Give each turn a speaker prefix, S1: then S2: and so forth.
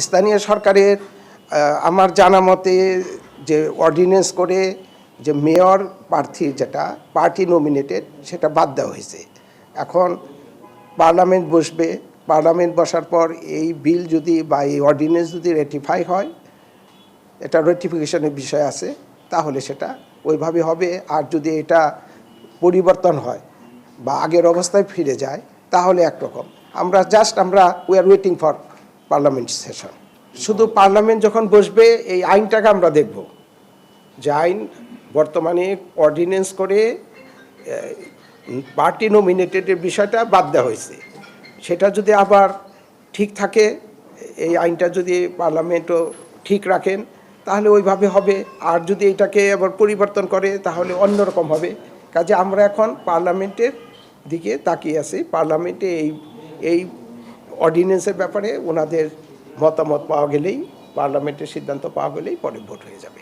S1: স্থানীয় সরকারের আমার জানা মতে যে অর্ডিন্যান্স করে যে মেয়র প্রার্থী যেটা পার্টি নমিনেটেড সেটা বাদ দেওয়া হয়েছে। এখন পার্লামেন্ট বসবে, পার্লামেন্ট বসার পর এই বিল যদি বা এই অর্ডিন্যান্স যদি রেটিফাই হয়, এটা রেটিফিকেশনের বিষয় আছে, তাহলে সেটা ওইভাবে হবে। আর যদি এটা পরিবর্তন হয় বা আগের অবস্থায় ফিরে যায় তাহলে একরকম। আমরা we are waiting for parliament session. শুধু পার্লামেন্ট যখন বসবে এই আইনটাকে আমরা দেখব, যে আইন বর্তমানে অর্ডিন্যান্স করে পার্টি নমিনেটেডের বিষয়টা বাদ দেওয়া হয়েছে, সেটা যদি আবার ঠিক থাকে, এই আইনটা যদি পার্লামেন্টও ঠিক রাখেন তাহলে ওইভাবে হবে। আর যদি এটাকে আবার পরিবর্তন করে তাহলে অন্যরকম হবে। কাজে আমরা এখন পার্লামেন্টের দিকে তাকিয়ে আছি। পার্লামেন্টে এই অর্ডিন্যান্সের ব্যাপারে ওনাদের মতামত পাওয়া গেলেই, পার্লামেন্টের সিদ্ধান্ত পাওয়া গেলেই পরে ভোট হয়ে যাবে।